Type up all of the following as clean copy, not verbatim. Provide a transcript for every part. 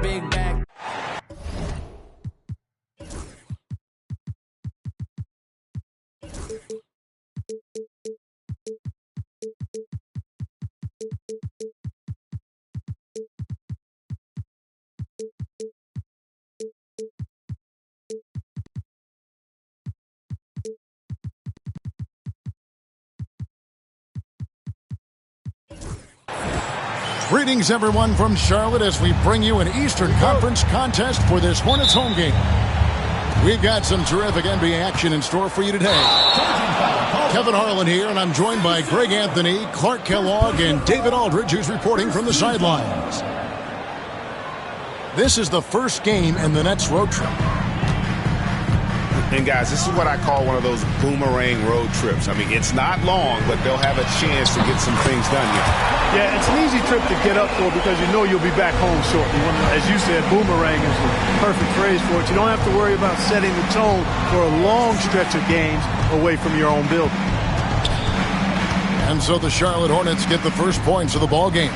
big bag. Greetings, everyone, from Charlotte as we bring you an Eastern Conference contest for this Hornets home game. We've got some terrific NBA action in store for you today. Kevin Harlan here, and I'm joined by Greg Anthony, Clark Kellogg, and David Aldridge, who's reporting from the sidelines. This is the first game in the Nets road trip. And, guys, this is what I call one of those boomerang road trips. I mean, it's not long, but they'll have a chance to get some things done here. Yeah, it's an easy trip to get up for because you know you'll be back home shortly. As you said, boomerang is the perfect phrase for it. You don't have to worry about setting the tone for a long stretch of games away from your own building. And so the Charlotte Hornets get the first points of the ball game.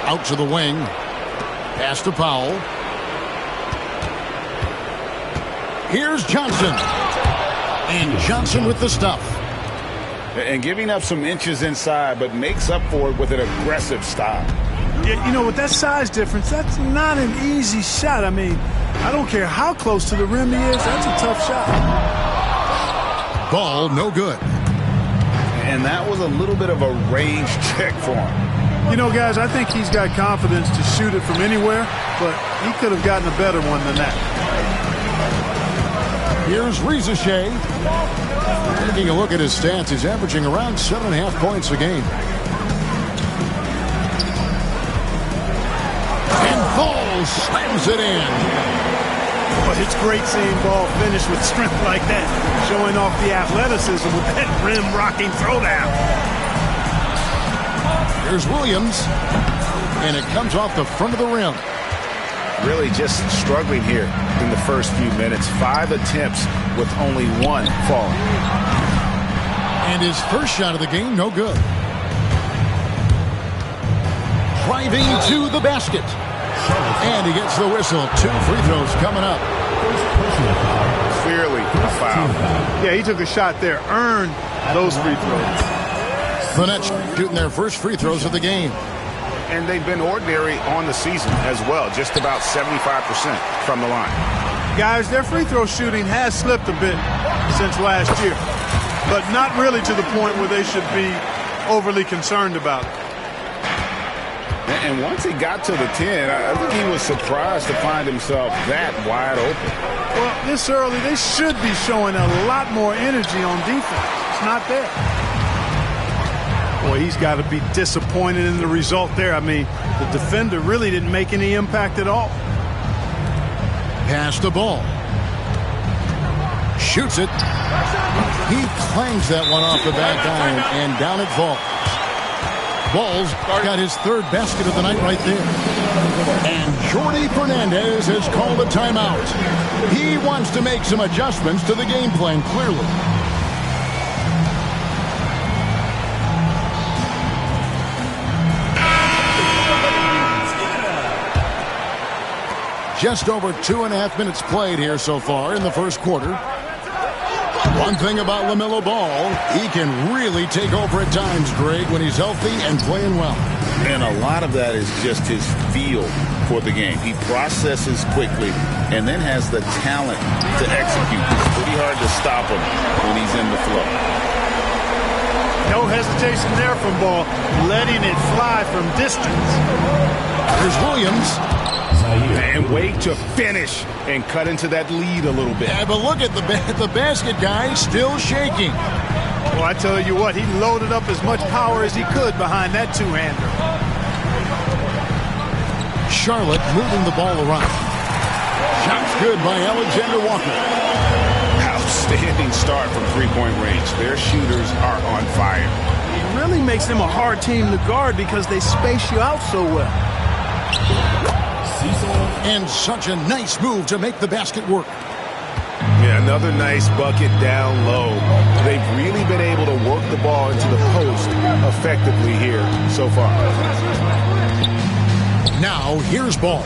Out to the wing. Pass to Powell. Here's Johnson. And Johnson with the stuff. And giving up some inches inside, but makes up for it with an aggressive style. Yeah, you know, with that size difference, that's not an easy shot. I mean, I don't care how close to the rim he is. That's a tough shot. Ball no good. And that was a little bit of a range check for him. You know, guys, I think he's got confidence to shoot it from anywhere, but he could have gotten a better one than that. Here's Reza Shea. Taking a look at his stats, he's averaging around 7.5 points a game. And Ball slams it in. But it's great seeing Ball finish with strength like that, showing off the athleticism with that rim-rocking throwdown. Here's Williams, and it comes off the front of the rim. Really just struggling here in the first few minutes. 5 attempts with only 1 falling. And his first shot of the game, no good. Driving to the basket. And he gets the whistle. 2 free throws coming up. Clearly a foul. Yeah, he took a shot there, earned those free throws. The Nets shooting their first free throws of the game. And they've been ordinary on the season as well, just about 75% from the line. Guys, their free throw shooting has slipped a bit since last year, but not really to the point where they should be overly concerned about it. And once he got to the 10, I think he was surprised to find himself that wide open. Well, this early, they should be showing a lot more energy on defense. It's not there. Boy, he's got to be disappointed in the result there. I mean, the defender really didn't make any impact at all. Pass the ball. Shoots it. He clangs that one off the back iron, and down it falls. Ball's got his 3rd basket of the night right there. And Jordi Fernandez has called a timeout. He wants to make some adjustments to the game plan, clearly. Just over 2.5 minutes played here so far in the first quarter. One thing about LaMelo Ball, he can really take over at times, Greg, when he's healthy and playing well. And a lot of that is just his feel for the game. He processes quickly and then has the talent to execute. It's pretty hard to stop him when he's in the flow. No hesitation there from Ball, letting it fly from distance. Here's Williams. And wait to finish and cut into that lead a little bit. Yeah, but look at the basket guy still shaking. Well, I tell you what, he loaded up as much power as he could behind that two-hander. Charlotte moving the ball around. Shots good by Alexander Walker. Outstanding start from three-point range. Their shooters are on fire. It really makes them a hard team to guard because they space you out so well. And such a nice move to make the basket work. Yeah, another nice bucket down low. They've really been able to work the ball into the post effectively here so far. Now, here's Ball.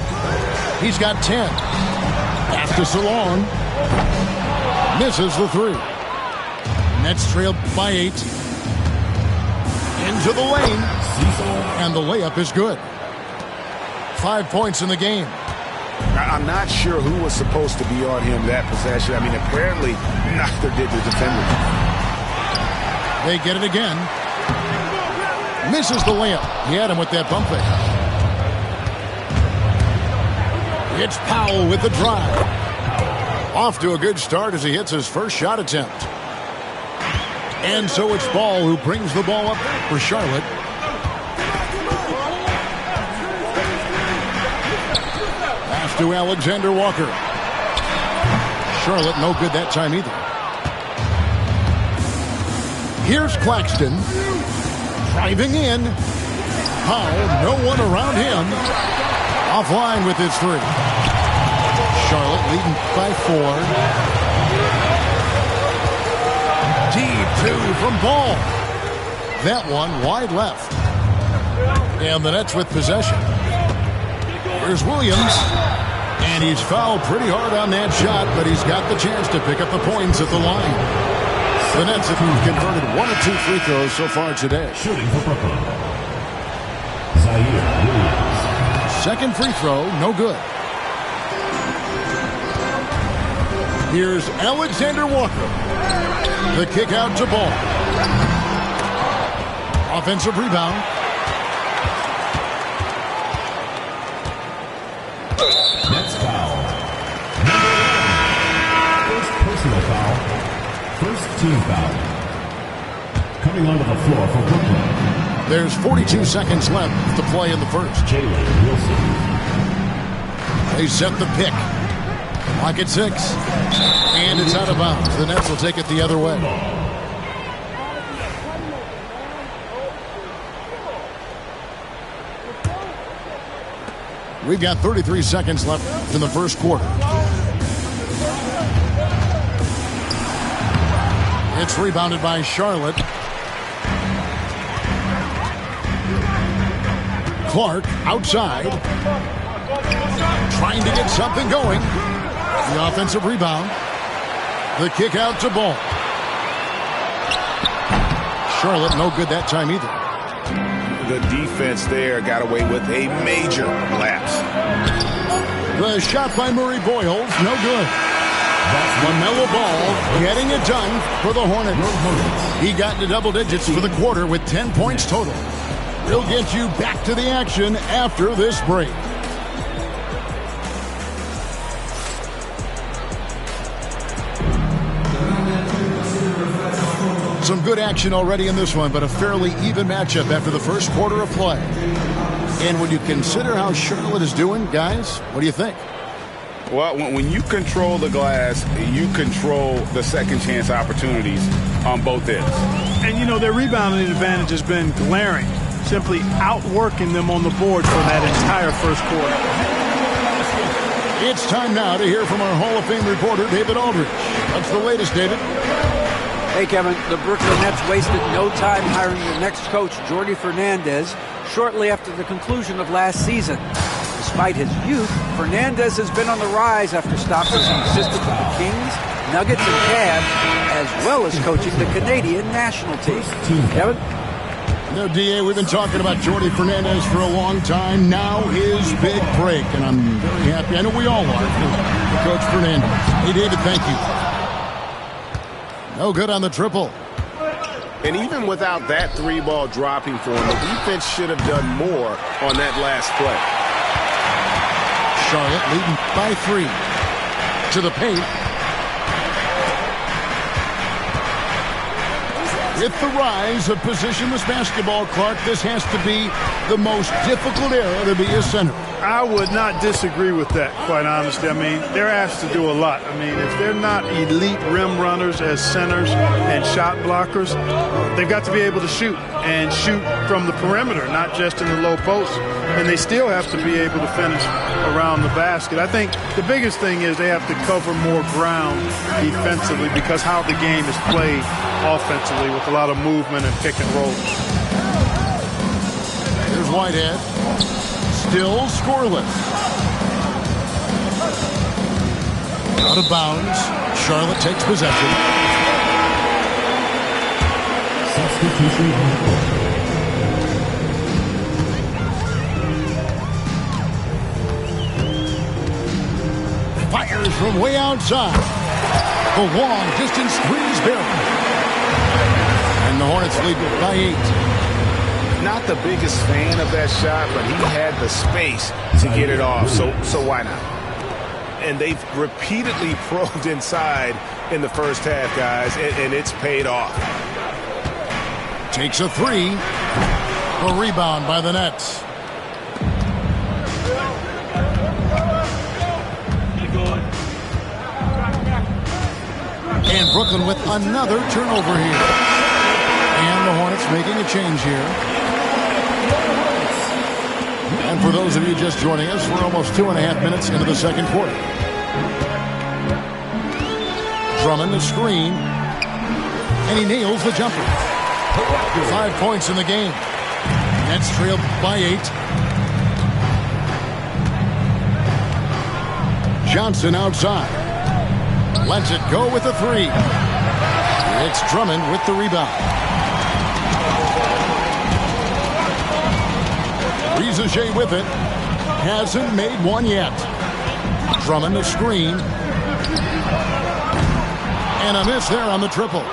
He's got 10. Passes along. Misses the three. Nets trailed by 8. Into the lane. And the layup is good. 5 points in the game. I'm not sure who was supposed to be on him that possession. I mean, apparently neither did the defender. They get it again. Misses the layup. He had him with that bump fake. It's Powell with the drive. Off to a good start as he hits his first shot attempt. And so it's Ball who brings the ball up for Charlotte. Pass to Alexander Walker. Charlotte no good that time either. Here's Claxton. Driving in. Powell, no one around him. Offline with his three. Charlotte leading by 4. Deep two from Ball. That one wide left. And the Nets with possession. Here's Williams. And he's fouled pretty hard on that shot, but he's got the chance to pick up the points at the line. The Nets have converted 1 of 2 free throws so far today. Shooting for Brooklyn, Zaire Williams. Second free throw, no good. Here's Alexander Walker. The kick out to Ball. Offensive rebound. Nets foul. First personal foul. First team foul. Coming onto the floor for Brooklyn. There's 42 seconds left to play in the first. Jalen Wilson. They set the pick. Lock at 6. And it's out of bounds. The Nets will take it the other way. We've got 33 seconds left in the first quarter. It's rebounded by Charlotte. Clark outside. Trying to get something going. The offensive rebound. The kick out to Ball. Charlotte no good that time either. The defense there got away with a major lapse. The shot by Murray Boyles, no good. LaMelo Ball getting it done for the Hornets. He got into double digits for the quarter with 10 points total. We'll get you back to the action after this break. Some good action already in this one, but a fairly even matchup after the first quarter of play. And when you consider how Charlotte is doing, guys, what do you think? Well, when you control the glass, you control the second chance opportunities on both ends. And, you know, their rebounding advantage has been glaring, simply outworking them on the board for that entire first quarter. It's time now to hear from our Hall of Fame reporter, David Aldridge. What's the latest, David? Hey, Kevin, the Brooklyn Nets wasted no time hiring the next coach, Jordi Fernandez, shortly after the conclusion of last season. Despite his youth, Fernandez has been on the rise after stopping some assistants with the Kings, Nuggets, and Cavs, as well as coaching the Canadian national team. Kevin? No, D.A., we've been talking about Jordi Fernandez for a long time. Now his big break, and I'm very happy. I know we all are for Coach Fernandez. Hey, David, thank you. No good on the triple. And even without that three ball dropping for him, the defense should have done more on that last play. Charlotte leading by 3. To the paint. With the rise of positionless basketball, Clark, this has to be the most difficult era to be a center. I would not disagree with that, quite honestly. I mean, they're asked to do a lot. I mean, if they're not elite rim runners as centers and shot blockers, they've got to be able to shoot and shoot from the perimeter, not just in the low post. And they still have to be able to finish around the basket. I think the biggest thing is they have to cover more ground defensively because how the game is played offensively with a lot of movement and pick and roll. Here's Whitehead. Still scoreless. Out of bounds. Charlotte takes possession. Substitution on the court. Fires from way outside. The long distance three is good. And the Hornets lead by 8. Not the biggest fan of that shot, but he had the space to get it off, so why not? And they've repeatedly probed inside in the first half, guys, and it's paid off. Takes a three. A rebound by the Nets. And Brooklyn with another turnover here. And the Hornets making a change here. And for those of you just joining us, we're almost 2.5 minutes into the second quarter. Drummond the screen. And he nails the jumper. 5 points in the game. Nets trailed by 8. Johnson outside. Lets it go with a three. It's Drummond with the rebound. Rizaje with it. Hasn't made one yet. Drummond the screen. And a miss there on the triple.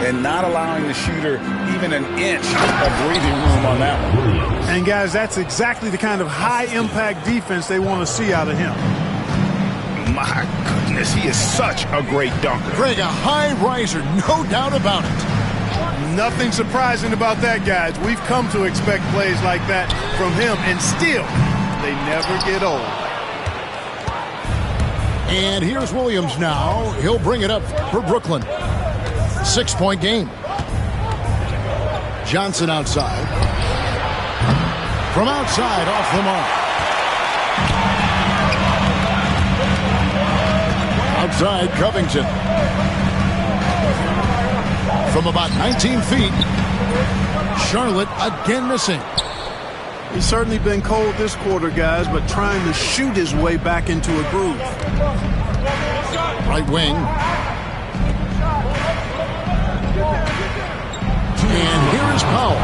And not allowing the shooter even an inch of breathing room on that one. And, guys, that's exactly the kind of high-impact defense they want to see out of him. My goodness, he is such a great dunker. Greg, a high riser, no doubt about it. Nothing surprising about that, guys. We've come to expect plays like that from him, and still, they never get old. And here's Williams now. He'll bring it up for Brooklyn. 6-point game. Johnson outside. From outside, off the mark. Outside, Covington. From about 19 feet. Charlotte again missing. He's certainly been cold this quarter, guys, but trying to shoot his way back into a groove. Right wing. And here is Powell.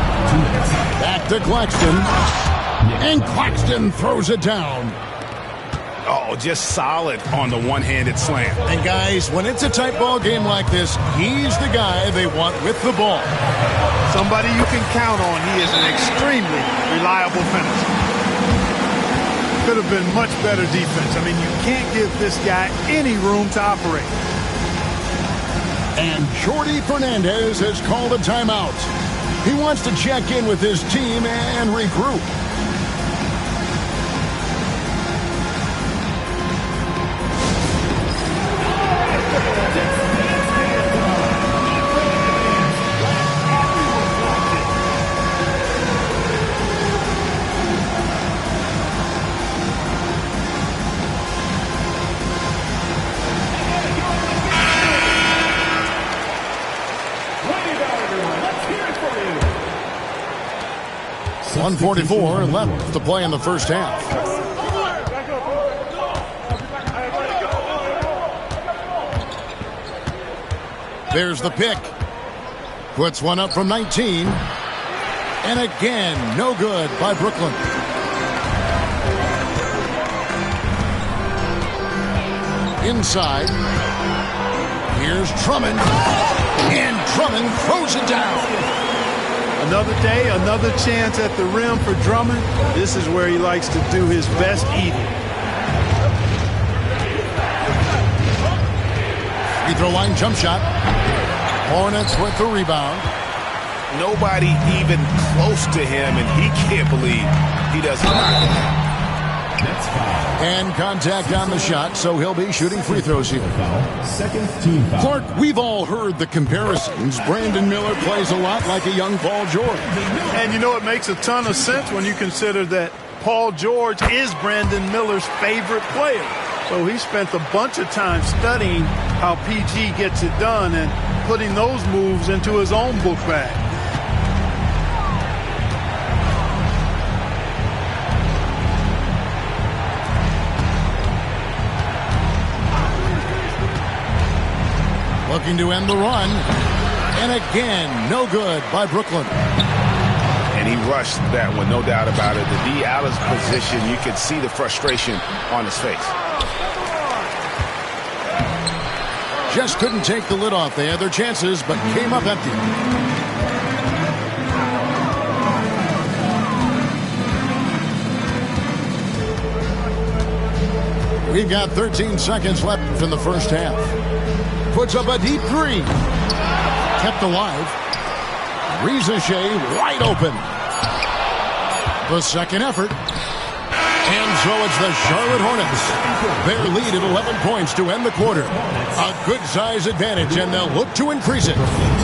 Back to Claxton. And Claxton throws it down. Oh, just solid on the one-handed slam. And guys, when it's a tight ball game like this, he's the guy they want with the ball. Somebody you can count on. He is an extremely reliable finisher. Could have been much better defense. I mean, you can't give this guy any room to operate. And Jordi Fernandez has called a timeout. He wants to check in with his team and regroup. .144 left to play in the first half. There's the pick. Puts one up from 19. And again, no good by Brooklyn. Inside. Here's Drummond. And Drummond throws it down. Another day, another chance at the rim for Drummond. This is where he likes to do his best eating. Free throw line jump shot. Hornets with the rebound. Nobody even close to him, and he can't believe he doesn't knock it. That's foul. And contact on the shot, so he'll be shooting free throws here. Foul. Second team foul. Clark, we've all heard the comparisons. Brandon Miller plays a lot like a young Paul George. And you know, it makes a ton of sense when you consider that Paul George is Brandon Miller's favorite player. So he spent a bunch of time studying how PG gets it done and putting those moves into his own book bag. Looking to end the run. And again, no good by Brooklyn. And he rushed that one, no doubt about it. To be out of position, you could see the frustration on his face. Just couldn't take the lid off. They had their chances, but came up empty. We've got 13 seconds left in the first half. Puts up a deep three. Kept alive. Reza Shea wide open. The second effort. And so it's the Charlotte Hornets. Their lead at 11 points to end the quarter. A good size advantage, and they'll look to increase it.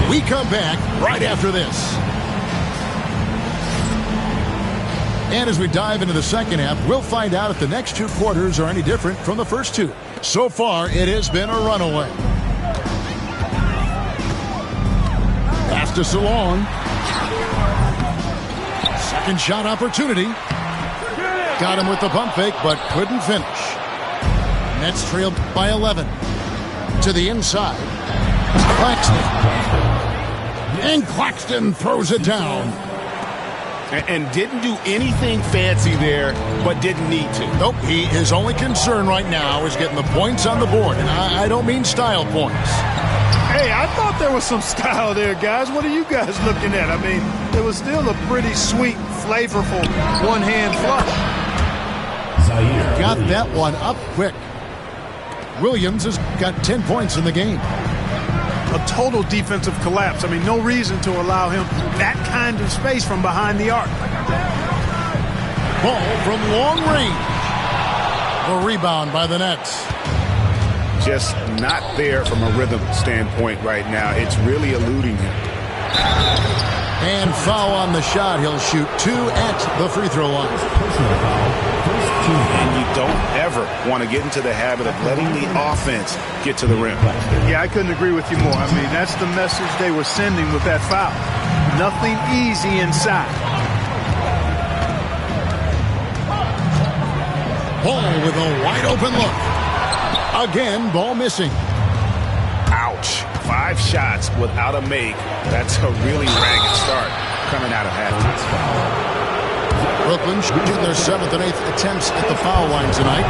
We come back right after this. And as we dive into the second half, we'll find out if the next two quarters are any different from the first two. So far, it has been a runaway. Pass to Salon. Second shot opportunity. Got him with the pump fake, but couldn't finish. Nets trailed by 11. To the inside. Claxton. And Claxton throws it down. And didn't do anything fancy there, but didn't need to. Nope, his only concern right now is getting the points on the board. And I don't mean style points. Hey, I thought there was some style there, guys. What are you guys looking at? I mean, it was still a pretty sweet, flavorful one-hand flush. Got that one up quick. Williams has got 10 points in the game. A total defensive collapse. I mean, no reason to allow him that kind of space from behind the arc. Ball from long range. A rebound by the Nets. Just not there from a rhythm standpoint right now. It's really eluding him. And foul on the shot. He'll shoot 2 at the free throw line. And you don't ever want to get into the habit of letting the offense get to the rim. Yeah, I couldn't agree with you more. I mean, that's the message they were sending with that foul. Nothing easy inside. Ball with a wide open look. Again, ball missing. Ouch. 5 shots without a make. That's a really ragged start coming out of halftime. Brooklyn shooting their 7th and 8th attempts at the foul line tonight.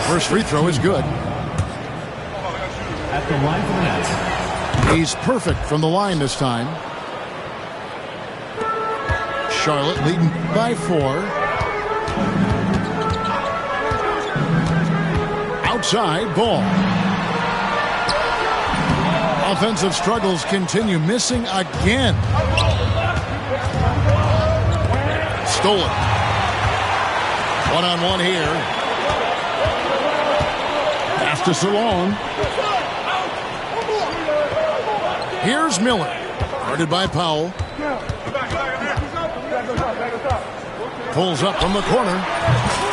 First free throw is good. At the line for the Nets. He's perfect from the line this time. Charlotte leading by 4. Outside, Ball. Offensive struggles continue, missing again. Stolen. One-on-one here. Pass to Salon. Here's Miller. Guarded by Powell. Pulls up from the corner.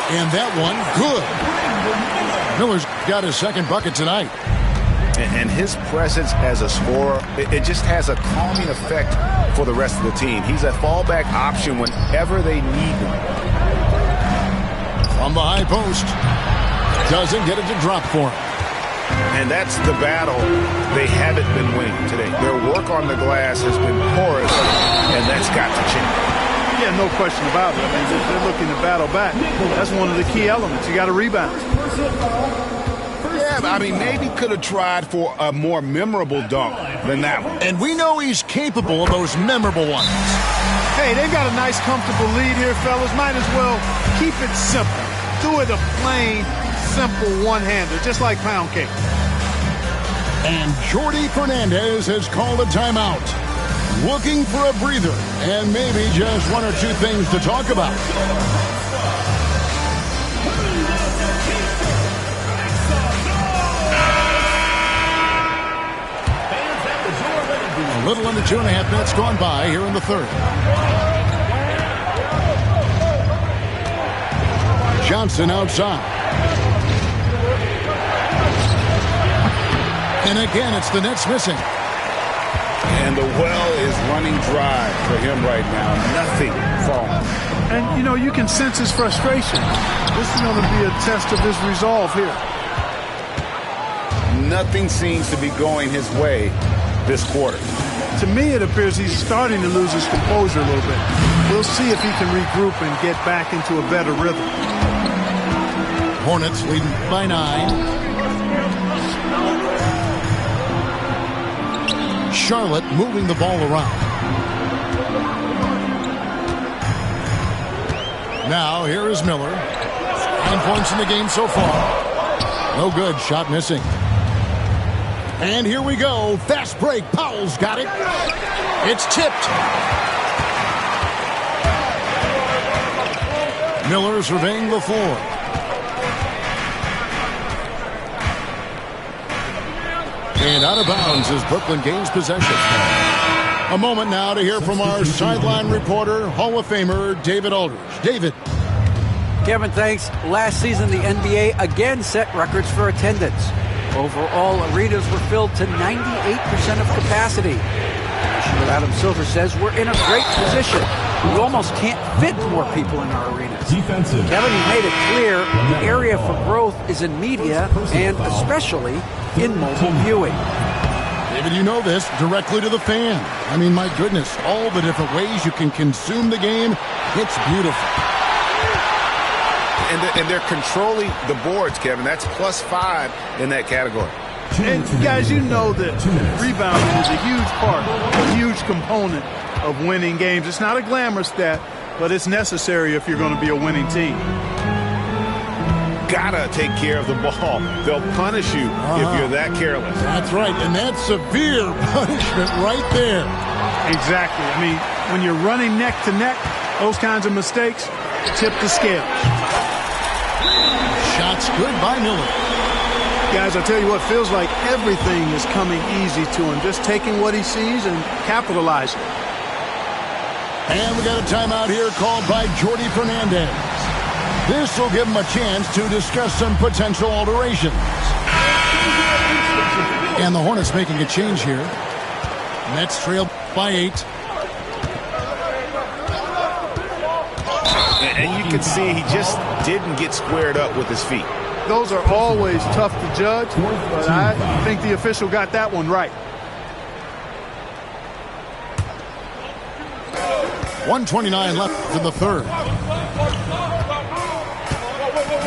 And that one, good. Miller's got his second bucket tonight. And his presence as a scorer, it just has a calming effect for the rest of the team. He's a fallback option whenever they need one. From the high post. Doesn't get it to drop for him. And that's the battle they haven't been winning today. Their work on the glass has been porous, and that's got to change. Yeah, no question about it. I mean, if they're looking to battle back, that's one of the key elements. You got to rebound. Yeah, I mean, maybe could have tried for a more memorable dunk than that one. And we know he's capable of those memorable ones. Hey, they've got a nice, comfortable lead here, fellas. Might as well keep it simple. Do it a plain, simple one-hander, just like pound cake. And Jordi Fernandez has called a timeout. Looking for a breather and maybe just one or two things to talk about. Little under 2.5 minutes gone by here in the third. Johnson outside. And again, it's the Nets missing. And the well is running dry for him right now. Nothing falling. And, you know, you can sense his frustration. This is going to be a test of his resolve here. Nothing seems to be going his way this quarter. To me, it appears he's starting to lose his composure a little bit. We'll see if he can regroup and get back into a better rhythm. Hornets leading by 9. Charlotte moving the ball around. Now, here is Miller. 9 points in the game so far. No good. Shot missing. And here we go. Fast break. Powell's got it. It's tipped. Miller surveying the floor. And out of bounds as Brooklyn gains possession. A moment now to hear from our sideline reporter, Hall of Famer David Aldridge. David. Kevin, thanks. Last season, the NBA again set records for attendance. Overall, arenas were filled to 98% of capacity. Commissioner Adam Silver says we're in a great position. We almost can't fit more people in our arenas. Defensive. Kevin, he made it clear the area for growth is in media and especially in mobile viewing. David, you know this, directly to the fan. I mean, my goodness, all the different ways you can consume the game. It's beautiful. And they're controlling the boards, Kevin. That's +5 in that category. And guys, you know that rebounding is a huge part, a huge component of winning games. It's not a glamorous stat, but it's necessary if you're going to be a winning team. Gotta take care of the ball. They'll punish you if you're that careless. That's right, and that's severe punishment right there. Exactly. I mean, when you're running neck to neck, those kinds of mistakes tip the scale. Shots good by Miller. Guys, I tell you what, feels like everything is coming easy to him. Just taking what he sees and capitalizing. And we got a timeout here called by Jordi Fernandez. This will give him a chance to discuss some potential alterations. And the Hornets making a change here. Nets trail by 8. And you can see he just didn't get squared up with his feet. Those are always tough to judge, but I think the official got that one right. 1:29 left in the third.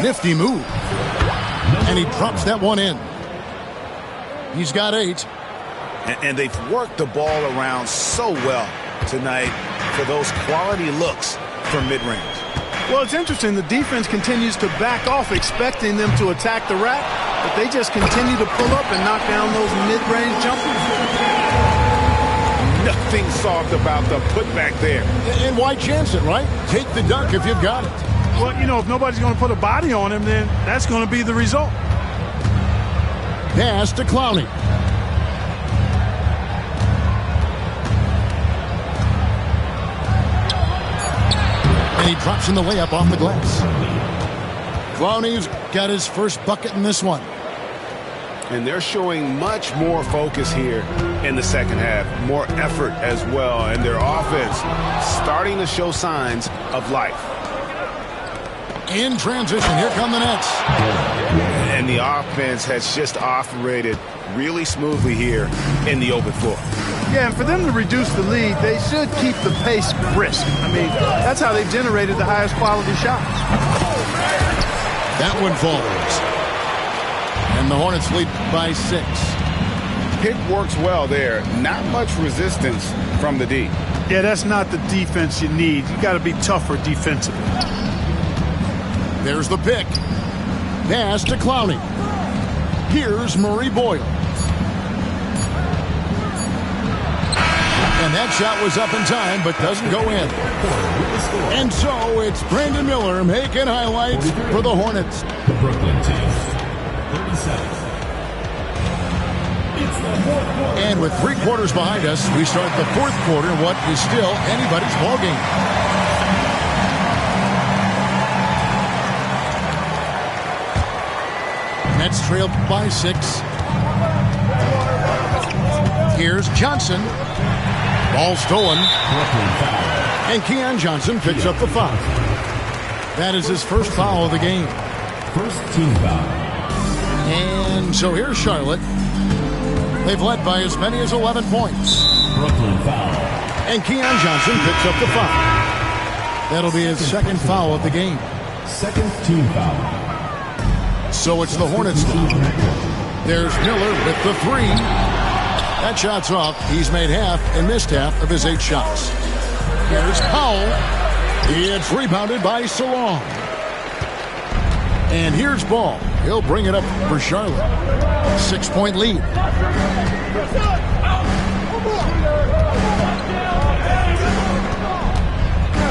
Nifty move. And he drops that one in. He's got 8. And they've worked the ball around so well tonight for those quality looks from mid-range. Well, it's interesting. The defense continues to back off, expecting them to attack the rack, but they just continue to pull up and knock down those mid-range jumpers. Nothing soft about the putback there. And why chance it, right? Take the dunk if you've got it. Well, you know, if nobody's going to put a body on him, then that's going to be the result. Pass to Clowney. And he drops in the layup off the glass. Clowney's got his first bucket in this one. And they're showing much more focus here in the second half. More effort as well. And their offense starting to show signs of life. In transition, here come the Nets. And the offense has just operated really smoothly here in the open floor. Yeah, and for them to reduce the lead, they should keep the pace brisk. I mean, that's how they've generated the highest quality shots. That one falls. And the Hornets lead by 6. Pick works well there. Not much resistance from the D. Yeah, that's not the defense you need. You got to be tougher defensively. There's the pick. Pass to Clowney. Here's Murray Boyle. And that shot was up in time, but doesn't go in. And so it's Brandon Miller making highlights for the Hornets. The Brooklyn team. 37. It's And with 3 quarters behind us, we start the 4th quarter in what is still anybody's ball game. Nets trail by 6. Here's Johnson. Ball stolen. And Keon Johnson picks up the foul. That is his first foul of the game. First team foul. And so here's Charlotte. They've led by as many as 11 points. Brooklyn foul. And Keon Johnson picks up the foul. That'll be his second foul of the game. Second team foul. So it's the Hornets lead. There's Miller with the 3. That shot's off. He's made half and missed half of his 8 shots. Here's Powell. It's rebounded by Salong. And here's Ball. He'll bring it up for Charlotte. 6-point lead.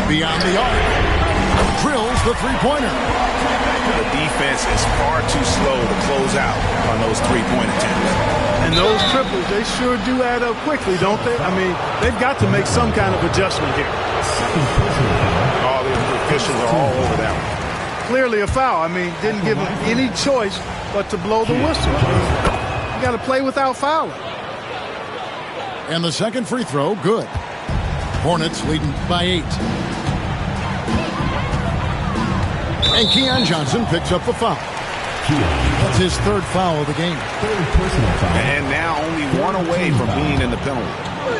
Beyond the arc. Drills the 3-pointer. The defense is far too slow to close out on those 3-point attempts. And those triples, they sure do add up quickly, don't they? I mean, they've got to make some kind of adjustment here. All the officials are all over that one. Clearly a foul. I mean, didn't give him any choice but to blow the whistle. You got to play without fouling. And the second free throw, good. Hornets leading by 8. And Keon Johnson picks up the foul. That's his 3rd foul of the game. Third personal foul. And now only 1 away from being in the penalty.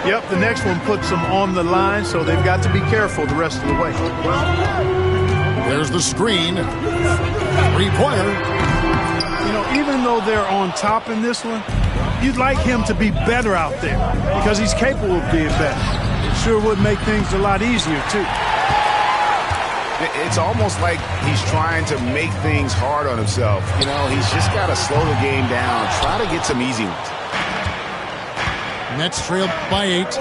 Yep, the next one puts them on the line, so they've got to be careful the rest of the way. There's the screen. 3-pointer. You know, even though they're on top in this one, you'd like him to be better out there because he's capable of being better. It sure would make things a lot easier, too. It's almost like he's trying to make things hard on himself. You know, he's just got to slow the game down, try to get some easy ones. Nets trailed by 8.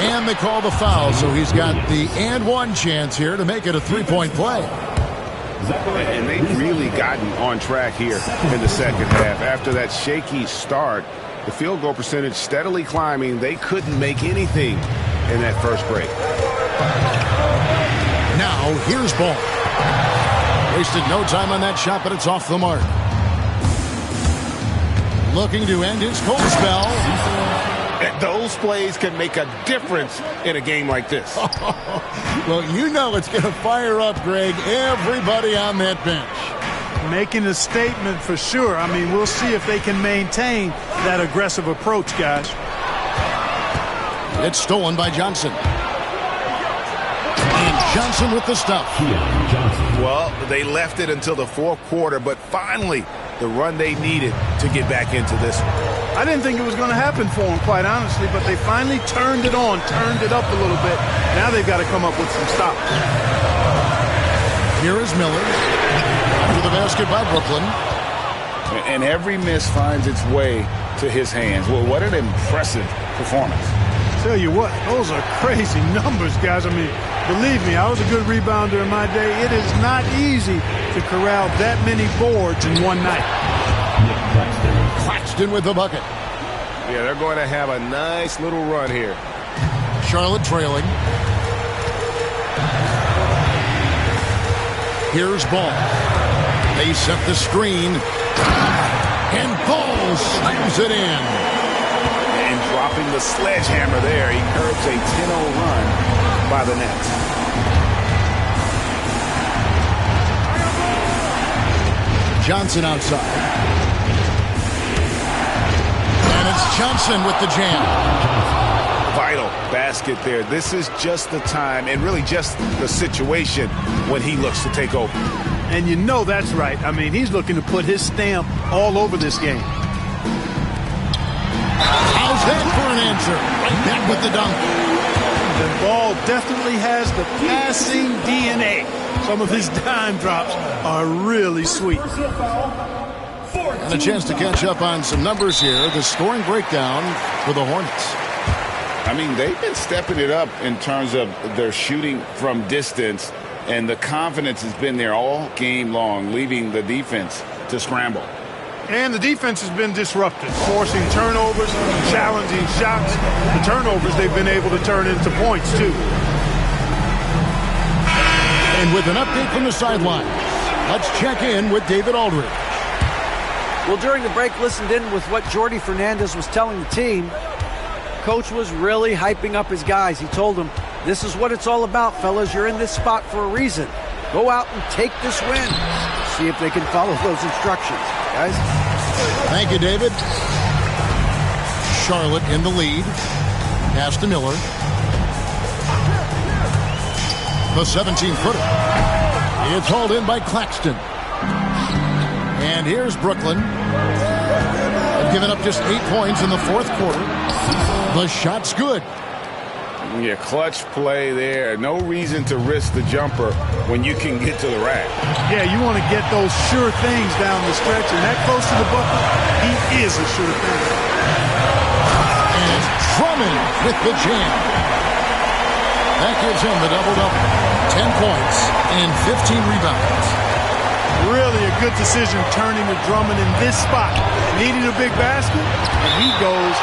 And they call the foul, so he's got the and 1 chance here to make it a 3-point play. And they've really gotten on track here in the second half. After that shaky start, the field goal percentage steadily climbing. They couldn't make anything in that first break. Now, here's Ball. Wasted no time on that shot, but it's off the mark. Looking to end his cold spell. Those plays can make a difference in a game like this. Well, you know it's going to fire up, Greg, everybody on that bench. Making a statement for sure. I mean, we'll see if they can maintain that aggressive approach, guys. It's stolen by Johnson. And Johnson with the stuff. Well, they left it until the 4th quarter, but finally the run they needed to get back into this one. I didn't think it was going to happen for them, quite honestly, but they finally turned it on, turned it up a little bit. Now they've got to come up with some stops. Here is Miller. Under the basket by Brooklyn. And every miss finds its way to his hands. Well, what an impressive performance. Tell you what, those are crazy numbers, guys. I mean, believe me, I was a good rebounder in my day. It is not easy to corral that many boards in one night. Claxton with the bucket. Yeah, they're going to have a nice little run here. Charlotte trailing. Here's Ball. They set the screen. And Ball slams it in. And dropping the sledgehammer there, he curbs a 10-0 run by the Nets. Johnson outside. And it's Johnson with the jam. Vital basket there. This is just the time and really just the situation when he looks to take over. And you know that's right. I mean, he's looking to put his stamp all over this game. How's that for an answer? Right back with the dunk. The Ball definitely has the passing DNA. Some of his dime drops are really sweet. And a chance to catch up on some numbers here. The scoring breakdown for the Hornets. I mean, they've been stepping it up in terms of their shooting from distance, and the confidence has been there all game long, leaving the defense to scramble. And the defense has been disrupted, forcing turnovers, challenging shots. The turnovers they've been able to turn into points, too. And with an update from the sideline, let's check in with David Aldridge. Well, during the break, listened in with what Jordi Fernandez was telling the team. Coach was really hyping up his guys. He told them, this is what it's all about, fellas. You're in this spot for a reason. Go out and take this win. See if they can follow those instructions, guys. Thank you, David. Charlotte in the lead. Pass to Miller. The 17-footer. It's hauled in by Claxton. And here's Brooklyn. They've given up just 8 points in the fourth quarter. The shot's good. Yeah, clutch play there. No reason to risk the jumper when you can get to the rack. Yeah, you want to get those sure things down the stretch, and that close to the bucket, he is a sure thing. And it's Drummond with the jam. That gives him the double-double. 10 points and 15 rebounds. Really a good decision turning to Drummond in this spot. Needed a big basket, and he goes.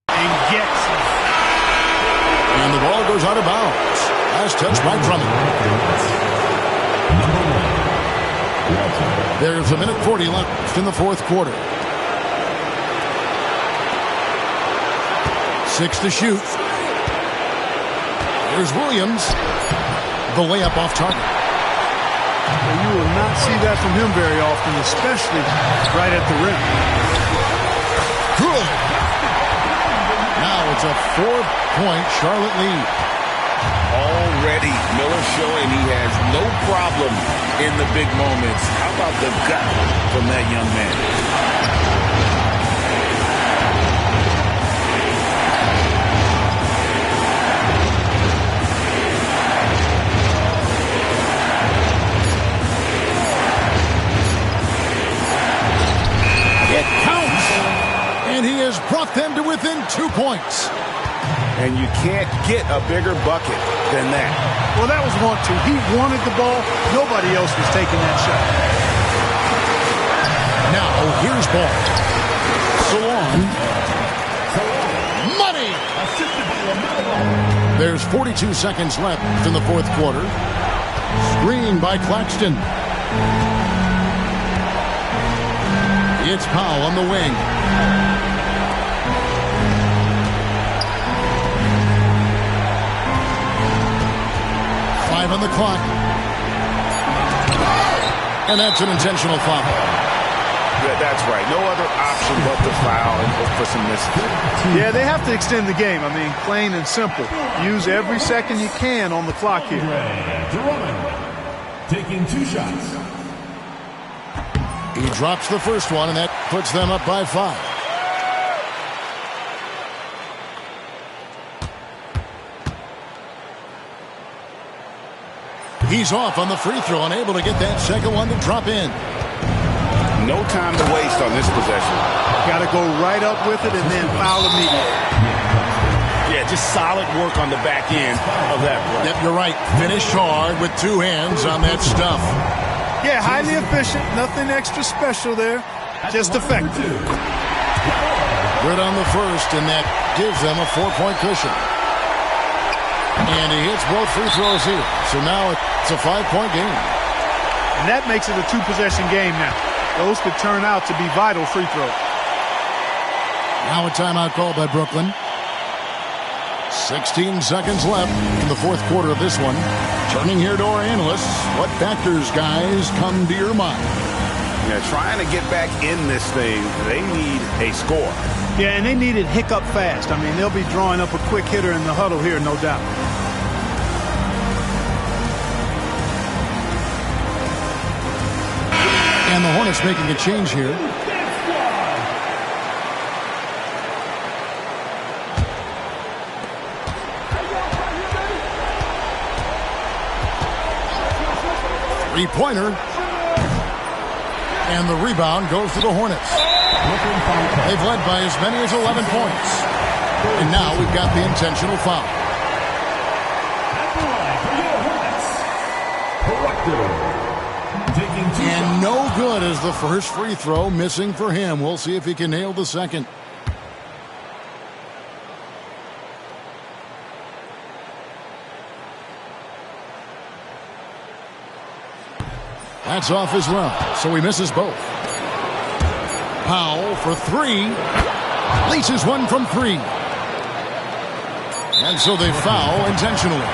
And gets it. And the ball goes out of bounds. Last touch by Drummond. There's a minute 40 left in the fourth quarter. 6 to shoot. Here's Williams. The layup off target. Well, you will not see that from him very often, especially right at the rim. Good. Now it's a 4-point Charlotte lead. Already, Miller showing he has no problem in the big moments. How about the gut from that young man? And he has brought them to within 2 points. And you can't get a bigger bucket than that. Well, that was want to. He wanted the ball. Nobody else was taking that shot. Now, here's ball. Salon. Money! There's 42 seconds left in the fourth quarter. Screen by Claxton. It's Powell on the wing. On the clock. And that's an intentional foul. Yeah, that's right. No other option but to foul and hope for some misses. Yeah, they have to extend the game. I mean, plain and simple. Use every second you can on the clock here. Drummond taking 2 shots. He drops the first one, and that puts them up by 5. He's off on the free throw, unable to get that second one to drop in. No time to waste on this possession. Got to go right up with it and then foul immediately. Yeah, just solid work on the back end of that play. Yep, you're right. Finish hard with 2 hands on that stuff. Yeah, highly efficient. Nothing extra special there. Just effective. Good on the first, and that gives them a 4-point cushion. And he hits both free throws here. So now it's a 5-point game. And that makes it a 2-possession game now. Those could turn out to be vital free throws. Now a timeout called by Brooklyn. 16 seconds left in the fourth quarter of this one. Turning here to our analysts. What factors, guys, come to your mind? Yeah, trying to get back in this thing, they need a score. Yeah, and they need it hiccup fast. I mean, they'll be drawing up a quick hitter in the huddle here, no doubt. And the Hornets making a change here. Three-pointer. And the rebound goes to the Hornets. They've led by as many as 11 points. And now we've got the intentional foul. And no good as the first free throw missing for him. We'll see if he can nail the second. That's off as well, so he misses both. Powell for three. Leaches one from three. And so they foul intentionally.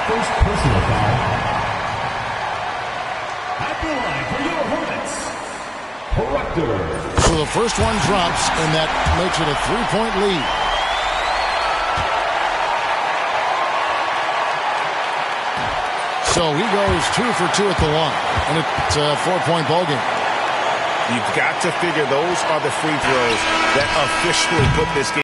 First personal foul. At the line for your Hornets, Proctor. So the first one drops, and that makes it a 3-point lead. So he goes 2 for 2 at the line, and it's a 4-point ball game. You've got to figure those are the free throws that officially put this game